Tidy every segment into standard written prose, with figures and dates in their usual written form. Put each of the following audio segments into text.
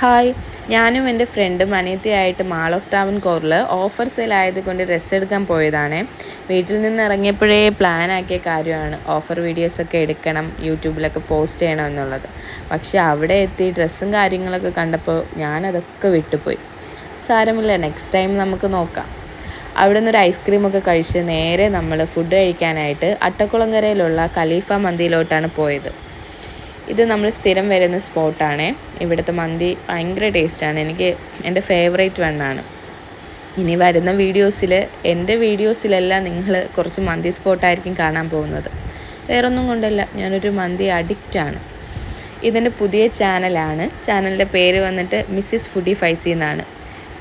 Hi, ഞാനും എൻ്റെ ഫ്രണ്ടും അനിയത്തിയായിട്ട് മാൾ ഓഫ് ട്രാവൻകൂറിൽ ഓഫർ സെയിൽ ആയതുകൊണ്ട് ഡ്രസ്സ് എടുക്കാൻ പോയതാണ്. വീട്ടിൽ നിന്ന് ഇറങ്ങിയപ്പോഴേ പ്ലാനാക്കിയ കാര്യമാണ് ഓഫർ വീഡിയോസൊക്കെ എടുക്കണം, യൂട്യൂബിലൊക്കെ പോസ്റ്റ് ചെയ്യണം എന്നുള്ളത്. പക്ഷെ അവിടെ എത്തി ഡ്രസ്സും കാര്യങ്ങളൊക്കെ കണ്ടപ്പോൾ ഞാനതൊക്കെ വിട്ടുപോയി. സാരമില്ല, നെക്സ്റ്റ് ടൈം നമുക്ക് നോക്കാം. അവിടെ നിന്നൊരു ഐസ്ക്രീമൊക്കെ കഴിച്ച് നേരെ നമ്മൾ ഫുഡ് കഴിക്കാനായിട്ട് അട്ടക്കുളങ്ങരയിലുള്ള ഖലീഫ മന്തിയിലോട്ടാണ് പോയത്. ഇത് നമ്മൾ സ്ഥിരം വരുന്ന സ്പോട്ടാണ്. ഇവിടുത്തെ മന്തി ഭയങ്കര ടേസ്റ്റാണ്. എനിക്ക് എൻ്റെ ഫേവറേറ്റ് വണ്ണാണ്. ഇനി വരുന്ന എൻ്റെ വീഡിയോസിലെല്ലാം നിങ്ങൾ കുറച്ച് മന്തി സ്പോട്ടായിരിക്കും കാണാൻ പോകുന്നത്. വേറൊന്നും കൊണ്ടല്ല, ഞാനൊരു മന്തി അഡിക്റ്റാണ്. ഇതിൻ്റെ പുതിയ ചാനലാണ്. ചാനലിൻ്റെ പേര് വന്നിട്ട് മിസ്സിസ് ഫുഡി ഫൈസി എന്നാണ്.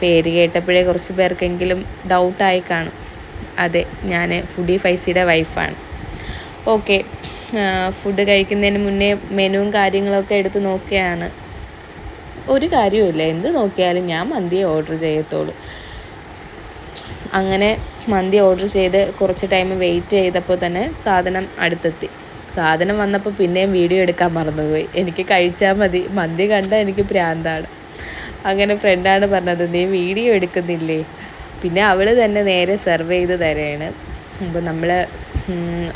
പേര് കേട്ടപ്പോഴേ കുറച്ച് പേർക്കെങ്കിലും ഡൗട്ടായി കാണും. അതെ, ഞാൻ ഫുഡി ഫൈസിയുടെ വൈഫാണ്. ഓക്കെ, ഫുഡ് കഴിക്കുന്നതിന് മുന്നേ മെനുവും കാര്യങ്ങളൊക്കെ എടുത്ത് നോക്കിയാണ്. ഒരു കാര്യവുമില്ല, എന്ത് നോക്കിയാലും ഞാൻ മന്തിയെ ഓർഡർ ചെയ്യത്തുള്ളൂ. അങ്ങനെ മന്തി ഓർഡർ ചെയ്ത് കുറച്ച് ടൈം വെയിറ്റ് ചെയ്തപ്പോൾ തന്നെ സാധനം അടുത്തെത്തി. സാധനം വന്നപ്പോൾ പിന്നെയും വീഡിയോ എടുക്കാൻ മറന്നുപോയി. എനിക്ക് കഴിച്ചാൽ മതി, മന്തി കണ്ടാൽ എനിക്ക് ഭ്രാന്താണ്. അങ്ങനെ ഫ്രണ്ടാണ് പറഞ്ഞത്, നീ വീഡിയോ എടുക്കുന്നില്ലേ? പിന്നെ അവൾ തന്നെ നേരെ സെർവ് ചെയ്ത് തരുകയാണ്. അപ്പോൾ നമ്മൾ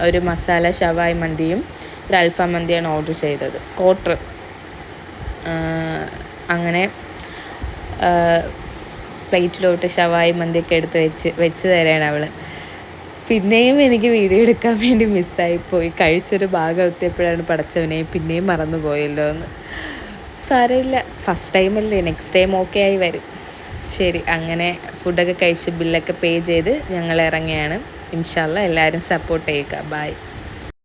ഒരു മസാല ഷവായി മന്തിയും ഒരു അൽഫാം മന്തിയാണ് ഓർഡർ ചെയ്തത്, ക്വാർട്ടർ. അങ്ങനെ പ്ലേറ്റിലോട്ട് ഷവായി മന്തിയൊക്കെ എടുത്ത് വെച്ച് തരാണ് അവൾ. പിന്നെയും എനിക്ക് വീഡിയോ എടുക്കാൻ വേണ്ടി മിസ്സായിപ്പോയി. കഴിച്ചൊരു ഭാഗം എത്തിയപ്പോഴാണ് പടച്ചവനെ പിന്നെയും മറന്നു പോയല്ലോ എന്ന്. സാരമില്ല, ഫസ്റ്റ് ടൈമല്ലേ, നെക്സ്റ്റ് ടൈം ഓക്കെ ആയി വരും. ശരി, അങ്ങനെ ഫുഡൊക്കെ കഴിച്ച് ബില്ലൊക്കെ പേ ചെയ്ത് ഞങ്ങൾ ഇറങ്ങിയാണ്. ഇൻഷാ അല്ലാഹ് എല്ലാവരും സപ്പോർട്ട് ചെയ്യുക. ബൈ.